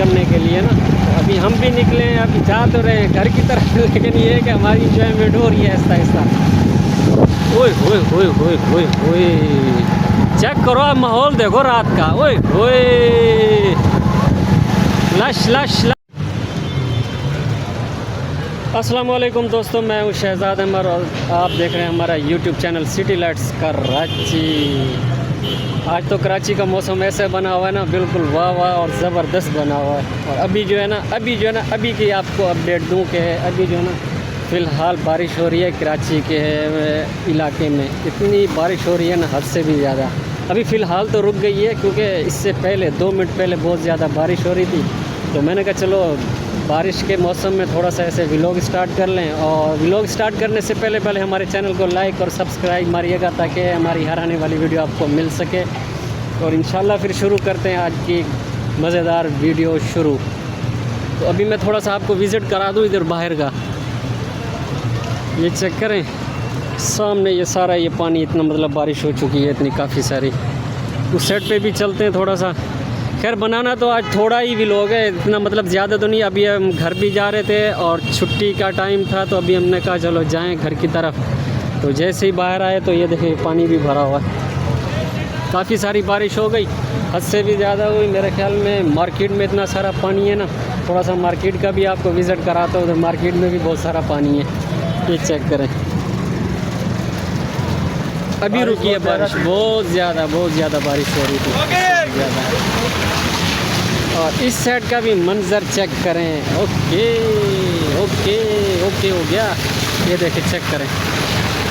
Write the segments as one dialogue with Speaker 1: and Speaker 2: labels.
Speaker 1: करने के लिए ना। तो अभी हम भी निकले हैं, अभी जा तो रहे हैं घर की तरफ लेकिन ये है कि हमारी इंजॉयमेंट हो रही है आहिस्ता आहिस्ता। ओए होए होए होए होए होए, चेक करो आप माहौल देखो रात का। ओए होए, लश लश लश। अस्सलाम वालेकुम दोस्तों, मैं हूँ शहजाद अमर और आप देख रहे हैं हमारा YouTube channel city lights Karachi. आज तो कराची का मौसम ऐसे बना हुआ है ना, बिल्कुल वाह वाह और ज़बरदस्त बना हुआ है। और अभी जो है ना अभी की आपको अपडेट दूँ कि अभी जो है ना फ़िलहाल बारिश हो रही है कराची के इलाके में। इतनी बारिश हो रही है ना, हद से भी ज़्यादा। अभी फ़िलहाल तो रुक गई है क्योंकि इससे पहले 2 मिनट पहले बहुत ज़्यादा बारिश हो रही थी। तो मैंने कहा चलो बारिश के मौसम में थोड़ा सा ऐसे व्लॉग स्टार्ट कर लें। और व्लॉग स्टार्ट करने से पहले हमारे चैनल को लाइक और सब्सक्राइब मारिएगा ताकि हमारी हर आने वाली वीडियो आपको मिल सके। और इंशाल्लाह फिर शुरू करते हैं आज की मज़ेदार वीडियो शुरू। तो अभी मैं थोड़ा सा आपको विज़िट करा दूँ इधर बाहर का। ये चेक करें सामने, ये सारा ये पानी, इतना मतलब बारिश हो चुकी है इतनी काफ़ी सारी। उस साइड पे भी चलते हैं थोड़ा सा। खैर बनाना तो आज थोड़ा ही व्लॉग है, इतना मतलब ज़्यादा तो नहीं। अभी हम घर भी जा रहे थे और छुट्टी का टाइम था, तो अभी हमने कहा चलो जाएं घर की तरफ। तो जैसे ही बाहर आए तो ये देखिए पानी भी भरा हुआ है। काफ़ी सारी बारिश हो गई, हद से भी ज़्यादा हुई मेरे ख्याल में। मार्केट में इतना सारा पानी है ना, थोड़ा सा मार्केट का भी आपको विज़िट कराता हूँ। उधर मार्केट में भी बहुत सारा पानी है, ये चेक करें। अभी रुकी है बारिश, बहुत ज़्यादा बारिश हो रही थी ज़्यादा। और इस साइड का भी मंज़र चेक करें। ओके ओके ओके हो गया। ये देखिए चेक करें,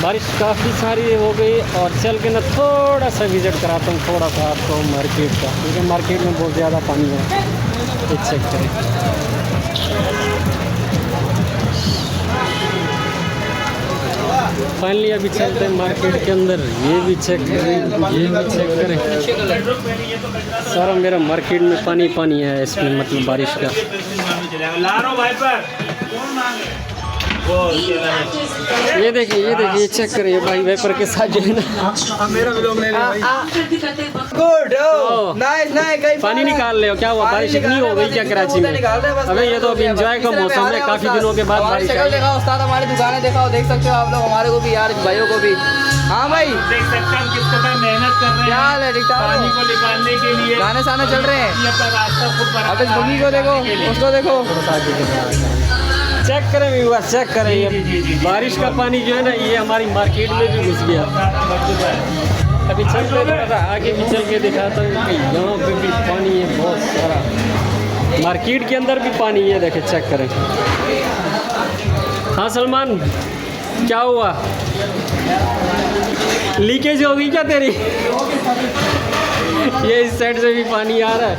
Speaker 1: बारिश काफ़ी सारी हो गई। और चल के ना थोड़ा सा विज़िट कराता हूँ थोड़ा सा आपको मार्केट का, क्योंकि मार्केट में बहुत ज़्यादा पानी है। ये चेक करें। फाइनली अभी चलते हैं मार्केट के अंदर। ये भी चेक करें, सारा मेरा मार्केट में पानी है इसमें, मतलब बारिश का। ये देखिए चेक करें, ये भाई वेपर के साथ जो है ना मेरा व्लॉग ले गुड नाइस पानी निकाल ले। क्या हुआ, बारिश इतनी हो गई क्या कराची में? अबे ये तो अभी एंजॉय का मौसम है, काफी दिनों के बाद बारिश आई।
Speaker 2: देखा उस्ताद, हमारी दुकानें देखा, देख सकते हो आप लोग, हमारे को भी यार, भाइयों को भी। हाँ भाई
Speaker 3: देख सकते हैं किस कदर मेहनत कर रहे हैं।
Speaker 2: क्या हाल है?
Speaker 3: पानी को निकालने के लिए
Speaker 2: गाने साने चल रहे हैं। अब इस बगी को देखो, उसको देखो।
Speaker 1: चेक करें व्यूअर, चेक करें, ये बारिश का पानी जो है ना, ये हमारी मार्केट में भी घुस गया। अभी चल के आगे भी चल के दिखाता हूँ कि यहाँ पे भी पानी है बहुत सारा। मार्केट के अंदर भी पानी है, देखें चेक करें। हाँ सलमान, क्या हुआ, लीकेज हो गई क्या तेरी? ये इस साइड से भी पानी आ रहा है।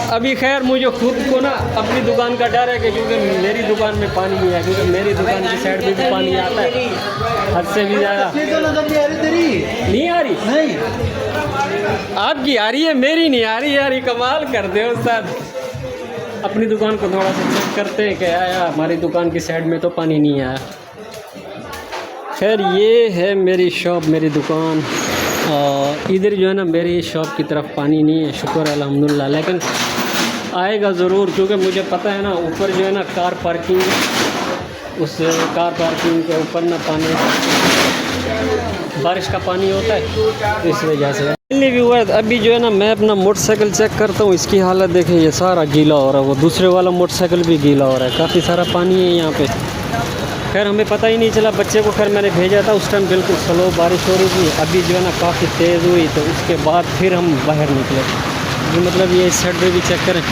Speaker 1: अभी खैर मुझे खुद को ना अपनी दुकान का डर है कि क्योंकि मेरी दुकान में पानी नहीं है, क्योंकि मेरी दुकान की साइड में भी पानी आता है हद से भी ज़्यादा। नहीं आ रही? नहीं, आपकी आ रही है, मेरी नहीं आ रही यार। ये कमाल कर दे उस्ताद। अपनी दुकान को थोड़ा सा चेक करते हैं कि आया हमारी दुकान की साइड में तो पानी नहीं आया। खैर ये है मेरी शॉप, मेरी दुकान। और इधर जो है ना मेरी शॉप की तरफ पानी नहीं है, शुक्र अल्हम्दुलिल्लाह, लेकिन आएगा ज़रूर, क्योंकि मुझे पता है ना ऊपर जो है ना कार पार्किंग, उस कार पार्किंग के ऊपर ना पानी, बारिश का पानी होता है, तो इस वजह से। अभी जो है ना मैं अपना मोटरसाइकिल चेक करता हूँ, इसकी हालत देखें, ये सारा गीला हो रहा है। वो दूसरे वाला मोटरसाइकिल भी गीला हो रहा है, काफ़ी सारा पानी है यहाँ पे। खैर हमें पता ही नहीं चला, बच्चे को खैर मैंने भेजा था, उस टाइम बिल्कुल स्लो बारिश हो रही थी। अभी जो है ना काफ़ी तेज़ हुई, तो उसके बाद फिर हम बाहर निकले। ये मतलब ये इस साइड पे भी चेक करें,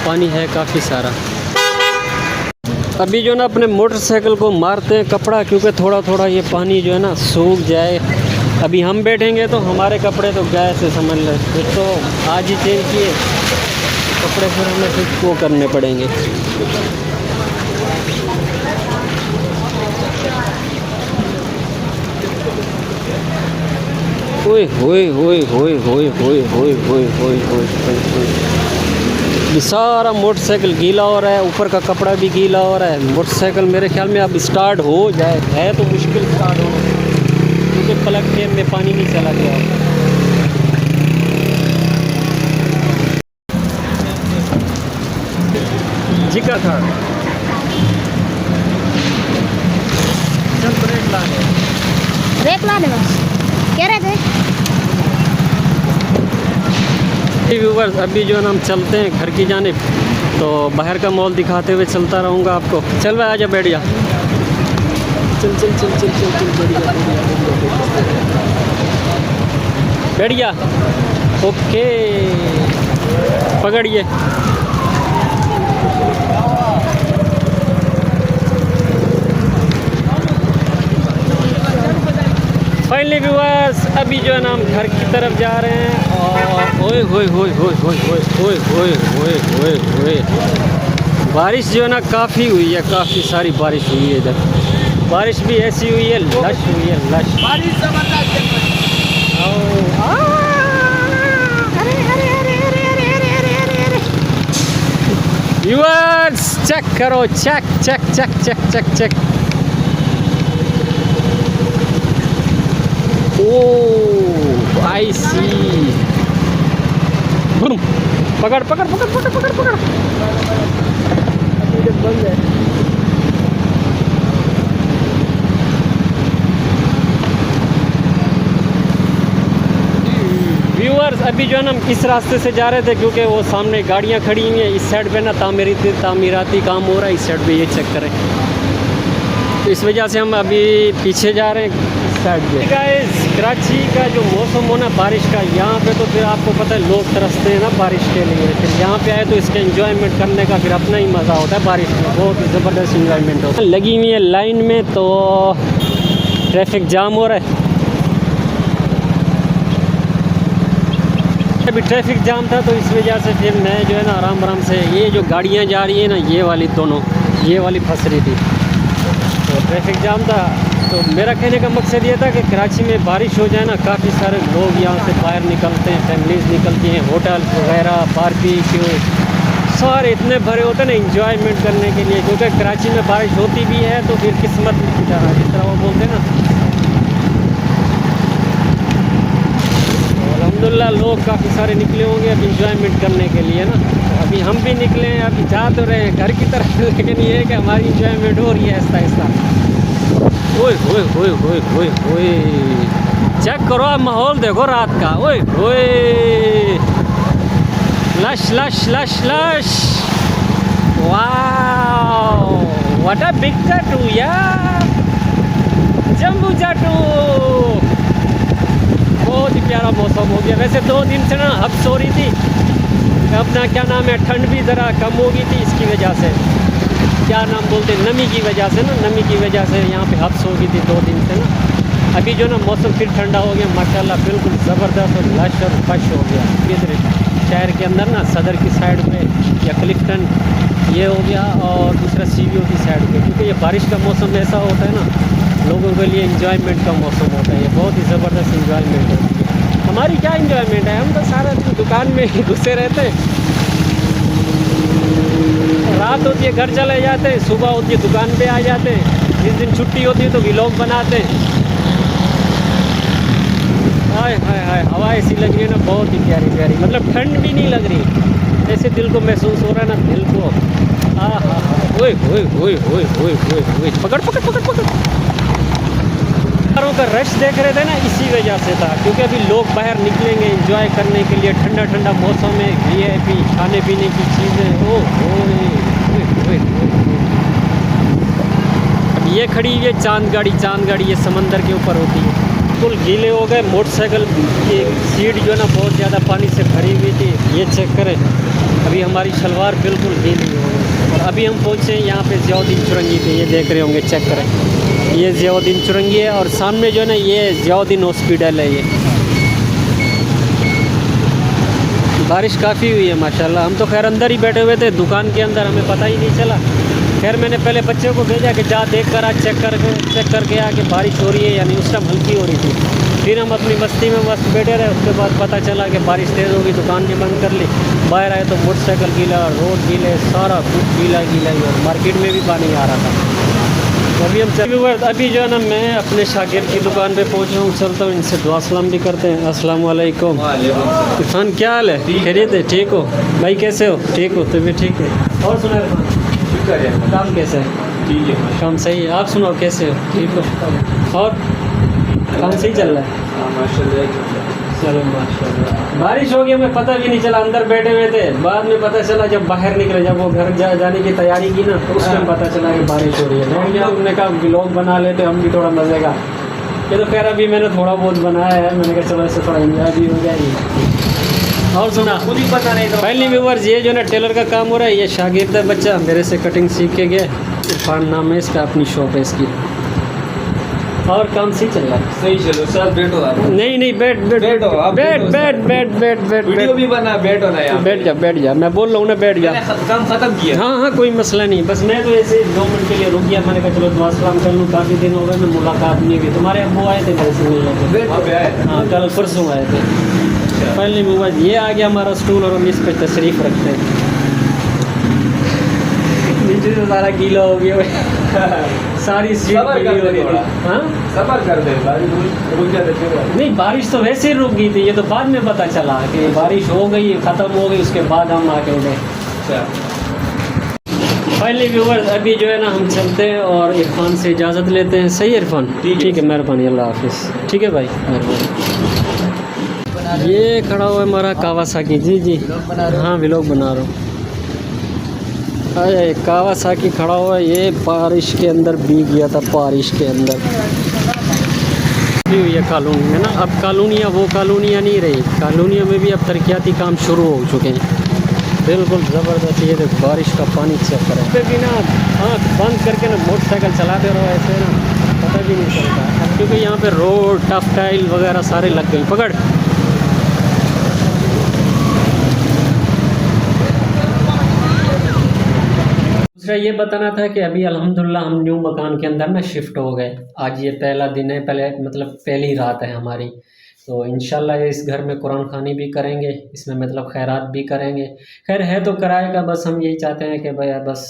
Speaker 1: पानी है काफ़ी सारा। अभी जो है ना अपने मोटरसाइकिल को मारते हैं कपड़ा, क्योंकि थोड़ा थोड़ा ये पानी जो है ना सूख जाए। अभी हम बैठेंगे तो हमारे कपड़े तो गए से समझ लें, फिर तो आज ही चेंज किए कपड़े, फिर हमें फिर वो करने पड़ेंगे। ओए होए होए होए होए होए होए होए होए होए, सारा मोटरसाइकिल गीला हो रहा है, ऊपर का कपड़ा भी गीला हो रहा है। मोटरसाइकिल मेरे ख्याल में अब स्टार्ट हो जाए, है तो मुश्किल स्टार्ट हो, क्योंकि प्लग के में पानी नहीं चला गया। जिक्र था। चल ब्रेक ला दे।
Speaker 4: ब्रेक ला दे बस। कह रहे थे
Speaker 1: व्यूवर्स अभी जो है ना हम चलते हैं घर की जानिब, तो बाहर का मॉल दिखाते हुए चलता रहूँगा आपको। चल भाई आजा बैठ जा। चल चल चल चल चल चल बैठ जा। ओके पकड़िए। फाइनली व्यूअर्स अभी जो है ना हम घर की तरफ जा रहे हैं। और ओए होए होए होए होए होए होए होए होए होए होए बारिश जो है ना काफ़ी हुई है, काफ़ी सारी बारिश हुई है इधर। बारिश भी ऐसी हुई है, लश हुई है, लश।
Speaker 2: बारिश जबरदस्त है।
Speaker 4: अरे अरे अरे अरे अरे अरे अरे अरे अरे
Speaker 1: व्यूअर्स चेक करो, check check check check check check. Oh I see. पकड़ पकड़ पकड़ पकड़ पकड़ पकड़। बंद है। व्यूअर्स अभी जो है ना हम इस रास्ते से जा रहे थे, क्योंकि वो सामने गाड़ियाँ खड़ी हुई हैं। इस साइड पे ना तामीराती काम हो रहा है, इस साइड पे ये चेक करें। तो इस वजह से हम अभी पीछे जा रहे हैं इस साइड पे। गाइस कराची का जो मौसम हो ना बारिश का, यहाँ पे तो फिर आपको पता है लोग तरसते हैं ना बारिश के लिए। फिर यहाँ पे आए तो इसका एंजॉयमेंट करने का फिर अपना ही मज़ा होता है। बारिश में बहुत ही ज़बरदस्त एंजॉयमेंट होता है। लगी हुई है लाइन में, तो ट्रैफिक जाम हो रहा है। अभी ट्रैफिक जाम था तो इस वजह से फिर मैं जो है ना आराम आराम से, ये जो गाड़ियाँ जा रही है ना ये वाली दोनों, ये वाली फंस रही थी, तो ट्रैफिक जाम था। तो मेरा कहने का मकसद ये था कि कराची में बारिश हो जाए ना, काफ़ी सारे लोग यहाँ से बाहर निकलते हैं, फैमिलीज़ निकलती हैं, होटल वगैरह बारबेक्यू सारे इतने भरे होते हैं ना एंजॉयमेंट करने के लिए। क्योंकि कराची में बारिश होती भी है तो फिर किस्मत की तरह, जिस तरह वो बोलते हैं ना। अल्हम्दुलिल्लाह लोग काफ़ी सारे निकले होंगे अब इंजॉयमेंट करने के लिए ना। तो अभी हम भी निकले हैं, अभी जा तो रहे हैं घर की तरफ, लेकिन ये है कि हमारी इंजॉयमेंट हो रही है आहिस्ता आहिस्ता। ओए होए होए होए होए होए चेक करो आप माहौल देखो रात का। ओए होए lush lush lush lush. Wow what a big tattoo यार, जम्बू टैटू। बहुत ही प्यारा मौसम हो गया। वैसे 2 दिन से ना हब्स हो रही थी, अपना क्या नाम है, ठंड भी ज़रा कम हो गई थी इसकी वजह से, क्या नाम बोलते हैं, नमी की वजह से ना, नमी की वजह से यहाँ पे हब्स हो गई थी 2 दिन से ना। अभी जो ना मौसम फिर ठंडा हो गया माशाल्लाह, बिल्कुल ज़बरदस्त और लश और फश हो गया। इधर शहर के अंदर ना सदर की साइड पे या क्लिफ्टन ये हो गया, और दूसरा CBO की साइड पे, क्योंकि ये बारिश का मौसम ऐसा होता है ना, लोगों के लिए इंजॉयमेंट का मौसम होता है। ये बहुत ही ज़बरदस्त इंजॉयमेंट होती है। हमारी क्या इंजॉयमेंट है, हम तो सारा दिन दुकान में ही घुसे रहते हैं। रात होती है घर चले जाते हैं, सुबह होती है दुकान पे आ जाते हैं, जिस दिन छुट्टी होती है तो व्लॉग बनाते हैं। हाय हाय हाय हवा ऐसी लग रही है ना, बहुत ही प्यारी प्यारी, मतलब ठंड भी नहीं लग रही, ऐसे दिल को महसूस हो रहा है ना, दिल को। हाँ हाँ हाँ ओए ओए ओए ओए ओए ओए ओए पकड़ पकड़ पकड़ पकड़। कारों का रश देख रहे थे ना, इसी वजह से था, क्योंकि अभी लोग बाहर निकलेंगे एंजॉय करने के लिए, ठंडा ठंडा मौसम में VIP खाने पीने की चीज़ें। ओह अब ये खड़ी हुई है चांद गाड़ी, चांद गाड़ी ये समंदर के ऊपर होती है। बिल्कुल गीले हो गए, मोटरसाइकिल की सीट जो है ना बहुत ज़्यादा पानी से भरी हुई थी। ये चेक करें, अभी हमारी शलवार बिल्कुल गीली हो गई। और अभी हम पहुँचे हैं यहाँ पे ज़ियाउद्दीन चुरंगी पे, ये देख रहे होंगे, चेक करें, ये ज़ियाउद्दीन चुरंगी है, और सामने जो है ना ये ज़ियाउद्दीन हॉस्पिटल है। ये बारिश काफ़ी हुई है माशाल्लाह। हम तो खैर अंदर ही बैठे हुए थे दुकान के अंदर, हमें पता ही नहीं चला। खैर मैंने पहले बच्चे को भेजा कि जा देख कर आ, चेक करके आ कि बारिश हो रही है, यानी उस टाइम हल्की हो रही थी। फिर हम अपनी मस्ती में मस्त बैठे रहे, उसके बाद पता चला कि बारिश तेज़ होगी, दुकान भी बंद कर ली। बाहर आए तो मोटरसाइकिल गीला, रोड गीले, सारा कुछ गीला गीला ही, और मार्केट में भी पानी आ रहा था। तो अभी हम अभी जो है ना मैं अपने शागिर्द की दुकान पे पहुंचा हूँ, चलता हूँ इनसे दुआ सलाम भी करते हैं। अस्सलाम वालेकुम। इरफान क्या हाल है, खैरियत है, ठीक हो भाई, कैसे हो, ठीक हो, तबीयत ठीक है। और सुना
Speaker 3: शुक्र है
Speaker 1: काम कैसे है?
Speaker 3: ठीक है
Speaker 1: काम सही है। आप सुनाओ कैसे हो? ठीक हो? और काम सही चल रहा है?
Speaker 3: हाँ माशाल्लाह
Speaker 1: चलो माशाल्लाह। बारिश हो गई, हमें पता भी नहीं चला, अंदर बैठे हुए थे, बाद में पता चला जब बाहर निकले, जब वो घर जाने की तैयारी की ना, तो उस टाइम पता चला कि बारिश हो रही है। तो क्या हमने कहा व्लॉग बना लेते हम भी थोड़ा मज़े का। ये तो खैर अभी मैंने थोड़ा बहुत बनाया है, मैंने कहा चलो इससे थोड़ा एंजॉय भी हो जाएगी। और सुना
Speaker 3: खुद ही पता नहीं था
Speaker 1: फाइनली व्यूअर्स, ये जो ना टेलर का काम हो रहा है, ये शागिर्द है बच्चा, मेरे से कटिंग सीख के गया। इरफान नाम है इसका, अपनी शॉप है इसकी, और काम सही चल रहा है।
Speaker 3: सही चलो सब बैठो आप
Speaker 1: नहीं बैठ
Speaker 3: बैठो, आप
Speaker 1: बैठ
Speaker 3: बैठो,
Speaker 1: बैठ बैठ बैठ बैठ
Speaker 3: वीडियो
Speaker 1: बैठ
Speaker 3: भी बना बैठो ना यार
Speaker 1: बैठ जा, मैं बोल रहा हूँ ना, बैठ जा।
Speaker 3: मैंने काम खत्म किया
Speaker 1: हाँ कोई मसला नहीं, बस मैं तो ऐसे 2 मिनट के लिए रुक गया, मैंने कहा चलो दुआ सलाम कर लूँ, काफ़ी दिन हो गए मैं मुलाकात नहीं हुई। तुम्हारे अब्बू आए थे मेरे से मिलने के,
Speaker 3: बैठो पे आए
Speaker 1: हाँ कल परसों आए थे। फाइनली मोबाइल ये आ गया हमारा स्टूल, और हम इस पर तशरीफ़ रखते हैं। नीचे से सारा गीला हो गया सारी सीट
Speaker 3: सबर
Speaker 1: गीली
Speaker 3: कर
Speaker 1: हो
Speaker 3: दे
Speaker 1: रही
Speaker 3: थोड़ा।
Speaker 1: थी। हाँ
Speaker 3: सबर कर दे बारिश रुक जाते फिर
Speaker 1: नहीं, बारिश तो वैसे ही रुक गई थी, ये तो बाद में पता चला कि बारिश हो गई, ख़त्म हो गई, उसके बाद हम आके उठे।
Speaker 3: अच्छा
Speaker 1: फाइनली व्यूवर्स, अभी जो है ना हम चलते हैं और इरफान से इजाज़त लेते हैं। सही है इरफान? ठीक है, मेहरबानी, अल्लाह हाफिज़। ठीक है भाई, मेहरबानी। ये खड़ा हुआ है हमारा कावासाकी। जी जी हाँ, व्लॉग बना रहा हूँ। अरे कावासाकी खड़ा हुआ है, ये बारिश के अंदर भीग गया था, बारिश के अंदर हुई है कॉलोनी में ना। अब कॉलोनियाँ वो कॉलोनियाँ नहीं रही, कॉलोनियों में भी अब तरक्याती काम शुरू हो चुके हैं, बिल्कुल ज़बरदस्त। ये देख बारिश का पानी चेक करें, पे भी ना आँख बंद करके ना मोटरसाइकिल चलाते रहो, ऐसे ना पता भी नहीं चलता। अब क्योंकि यहाँ पे रोड टफ टाइल वगैरह सारे लग गई। पकड़ दूसरा ये बताना था कि अभी अल्हम्दुलिल्लाह हम न्यू मकान के अंदर ना शिफ्ट हो गए। आज ये पहला दिन है, पहली रात है हमारी। तो इंशाल्लाह इस घर में कुरान खानी भी करेंगे, इसमें मतलब खैरात भी करेंगे। खैर है तो किराए का, बस हम यही चाहते हैं कि भैया बस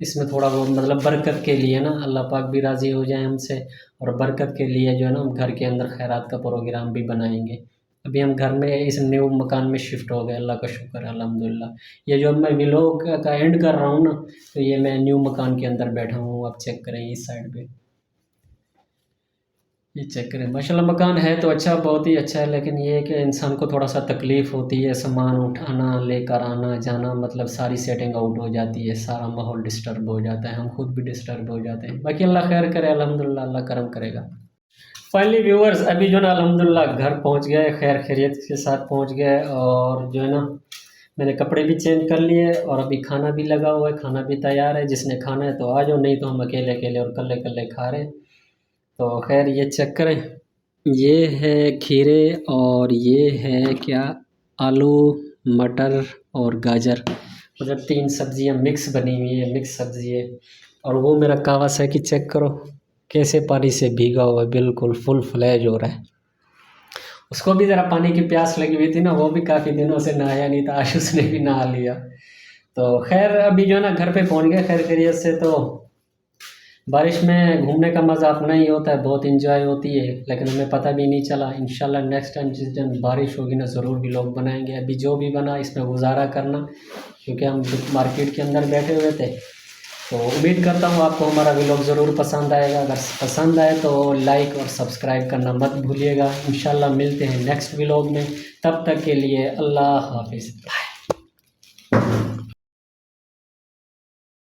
Speaker 1: इसमें थोड़ा वो मतलब बरकत के लिए ना, अल्लाह पाक भी राज़ी हो जाए हमसे, और बरकत के लिए जो है ना हम घर के अंदर खैरात का प्रोग्राम भी बनाएंगे। अभी हम घर में इस न्यू मकान में शिफ्ट हो गए, अल्लाह का शुक्र है अल्हम्दुलिल्लाह। ये जो मैं व्लॉग का एंड कर रहा हूँ ना, तो ये मैं न्यू मकान के अंदर बैठा हूँ। आप चेक करें इस साइड पे, ये चेक करें, माशाल्लाह मकान है तो अच्छा, बहुत ही अच्छा है, लेकिन ये है कि इंसान को थोड़ा सा तकलीफ़ होती है, सामान उठाना, लेकर आना जाना, मतलब सारी सेटिंग आउट हो जाती है, सारा माहौल डिस्टर्ब हो जाता है, हम खुद भी डिस्टर्ब हो जाते हैं। बाकी अल्लाह खैर करे, अल्हम्दुलिल्लाह अल्लाह करम करेगा। फाइनली व्यूअर्स, अभी जो ना अल्हम्दुलिल्लाह घर पहुंच गए, खैर खैरियत के साथ पहुंच गए, और जो है ना मैंने कपड़े भी चेंज कर लिए, और अभी खाना भी लगा हुआ है, खाना भी तैयार है। जिसने खाना है तो आ जाओ, नहीं तो हम अकेले अकेले और कल्ले कल्ले खा रहे हैं। तो खैर ये चेक करें, ये है खीरे, और ये है क्या, आलू मटर और गाजर, मतलब 3 सब्जियां मिक्स बनी हुई है, मिक्स सब्ज़ी है। और वो मेरा कावासाकी चेक करो कैसे पानी से भीगा हुआ है, बिल्कुल फुल फ्लैज हो रहा है। उसको भी ज़रा पानी की प्यास लगी हुई थी ना, वो भी काफ़ी दिनों से नहाया नहीं था, आज उसने भी नहा लिया। तो खैर अभी जो है ना घर पे पहुंच गए खैर खैरियत से। तो बारिश में घूमने का मज़ा अपना ही होता है, बहुत इंजॉय होती है, लेकिन हमें पता भी नहीं चला। इंशाल्लाह नेक्स्ट टाइम जिस दिन बारिश होगी ना, ज़रूर भी लोग बनाएंगे। अभी जो भी बना इसमें गुजारा करना, क्योंकि हम मार्केट के अंदर बैठे हुए थे। तो उम्मीद करता हूँ आपको हमारा व्लॉग ज़रूर पसंद आएगा। अगर पसंद आए तो लाइक और सब्सक्राइब करना मत भूलिएगा। इंशाल्लाह मिलते हैं नेक्स्ट व्लॉग में, तब तक के लिए अल्लाह हाफिज़।